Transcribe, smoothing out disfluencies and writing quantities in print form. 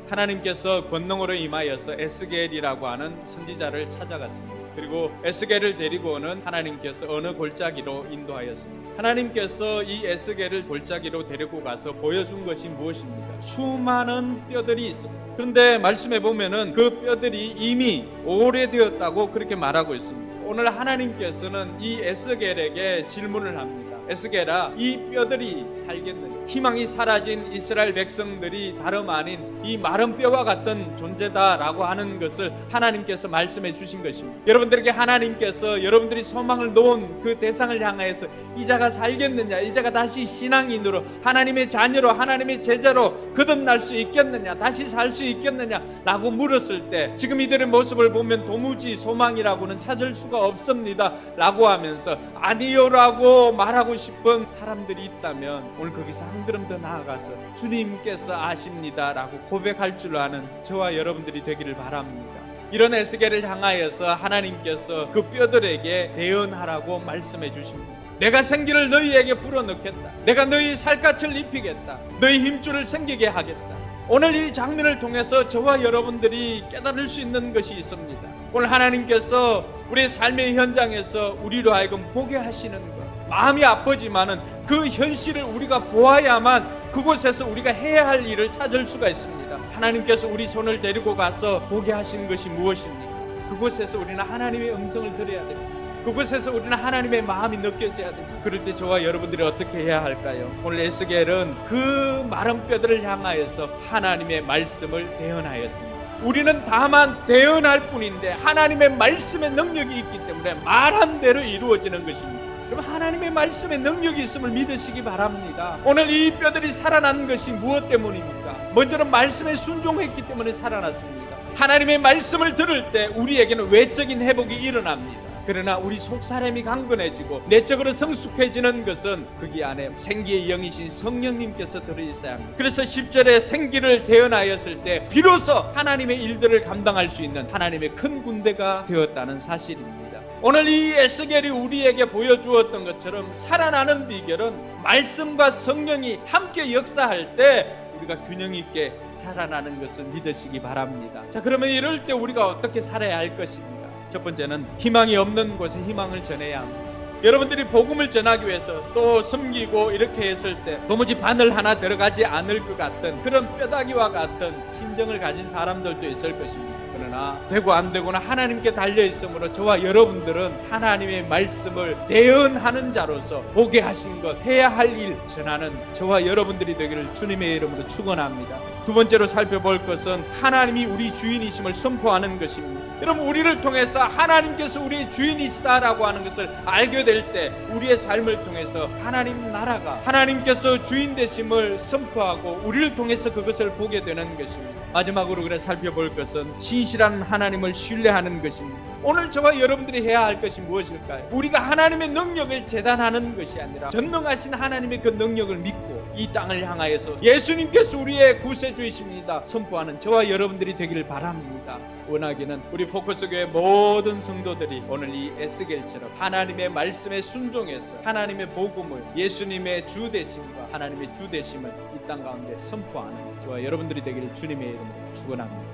하나님께서 권능으로 임하여서 에스겔이라고 하는 선지자를 찾아갔습니다. 그리고 에스겔을 데리고 오는 하나님께서 어느 골짜기로 인도하였습니다. 하나님께서 이 에스겔을 골짜기로 데리고 가서 보여준 것이 무엇입니까? 수많은 뼈들이 있습니다. 그런데 말씀해 보면은 그 뼈들이 이미 오래되었다고 그렇게 말하고 있습니다. 오늘 하나님께서는 이 에스겔에게 질문을 합니다. 에스겔아, 이 뼈들이 살겠느냐? 희망이 사라진 이스라엘 백성들이 다름 아닌 이 마른 뼈와 같은 존재다라고 하는 것을 하나님께서 말씀해 주신 것입니다. 여러분들에게 하나님께서 여러분들이 소망을 놓은 그 대상을 향하여서 이 자가 살겠느냐, 이 자가 다시 신앙인으로 하나님의 자녀로 하나님의 제자로 거듭날 수 있겠느냐, 다시 살 수 있겠느냐 라고 물었을 때 지금 이들의 모습을 보면 도무지 소망이라고는 찾을 수가 없습니다 라고 하면서 아니요라고 말하고 싶은 사람들이 있다면 오늘 거기서 한 걸음 더 나아가서 주님께서 아십니다 라고 고백할 줄 아는 저와 여러분들이 되기를 바랍니다. 이런 에스겔을 향하여서 하나님께서 그 뼈들에게 대언하라고 말씀해 주십니다. 내가 생기를 너희에게 불어넣겠다. 내가 너희 살갗을 입히겠다. 너희 힘줄을 생기게 하겠다. 오늘 이 장면을 통해서 저와 여러분들이 깨달을 수 있는 것이 있습니다. 오늘 하나님께서 우리의 삶의 현장에서 우리로 하여금 보게 하시는 것, 마음이 아프지만은 그 현실을 우리가 보아야만 그곳에서 우리가 해야 할 일을 찾을 수가 있습니다. 하나님께서 우리 손을 데리고 가서 보게 하신 것이 무엇입니까? 그곳에서 우리는 하나님의 음성을 들어야 됩니다. 그곳에서 우리는 하나님의 마음이 느껴져야 됩니다. 그럴 때 저와 여러분들이 어떻게 해야 할까요? 오늘 에스겔은 그 마른 뼈들을 향하여서 하나님의 말씀을 대언하였습니다. 우리는 다만 대언할 뿐인데 하나님의 말씀의 능력이 있기 때문에 말한 대로 이루어지는 것입니다. 그럼 하나님의 말씀의 능력이 있음을 믿으시기 바랍니다. 오늘 이 뼈들이 살아난 것이 무엇 때문입니까? 먼저는 말씀에 순종했기 때문에 살아났습니다. 하나님의 말씀을 들을 때 우리에게는 외적인 회복이 일어납니다. 그러나 우리 속사람이 강건해지고 내적으로 성숙해지는 것은 거기 안에 생기의 영이신 성령님께서 들어있어야 합니다. 그래서 10절에 생기를 대언하였을 때 비로소 하나님의 일들을 감당할 수 있는 하나님의 큰 군대가 되었다는 사실입니다. 오늘 이 에스겔이 우리에게 보여주었던 것처럼 살아나는 비결은 말씀과 성령이 함께 역사할 때 우리가 균형 있게 살아나는 것을 믿으시기 바랍니다. 자, 그러면 이럴 때 우리가 어떻게 살아야 할 것입니까? 첫 번째는 희망이 없는 곳에 희망을 전해야 합니다. 여러분들이 복음을 전하기 위해서 또 섬기고 이렇게 했을 때 도무지 바늘 하나 들어가지 않을 것 같은 그런 뼈다귀와 같은 심정을 가진 사람들도 있을 것입니다. 그러나 되고 안 되고는 하나님께 달려있으므로 저와 여러분들은 하나님의 말씀을 대언하는 자로서 보게 하신 것, 해야 할 일 전하는 저와 여러분들이 되기를 주님의 이름으로 축원합니다. 두 번째로 살펴볼 것은 하나님이 우리 주인이심을 선포하는 것입니다. 여러분, 우리를 통해서 하나님께서 우리의 주인이시다라고 하는 것을 알게 될 때 우리의 삶을 통해서 하나님 나라가 하나님께서 주인 되심을 선포하고 우리를 통해서 그것을 보게 되는 것입니다. 마지막으로 그래 살펴볼 것은 신실한 하나님을 신뢰하는 것입니다. 오늘 저와 여러분들이 해야 할 것이 무엇일까요? 우리가 하나님의 능력을 재단하는 것이 아니라 전능하신 하나님의 그 능력을 믿고 이 땅을 향하여서 예수님께서 우리의 구세주이십니다 선포하는 저와 여러분들이 되기를 바랍니다. 원하기는 우리 포커스교회 모든 성도들이 오늘 이 에스겔처럼 하나님의 말씀에 순종해서 하나님의 복음을, 예수님의 주되심과 하나님의 주되심을 이 땅 가운데 선포하는 저와 여러분들이 되기를 주님의 이름으로 축원합니다.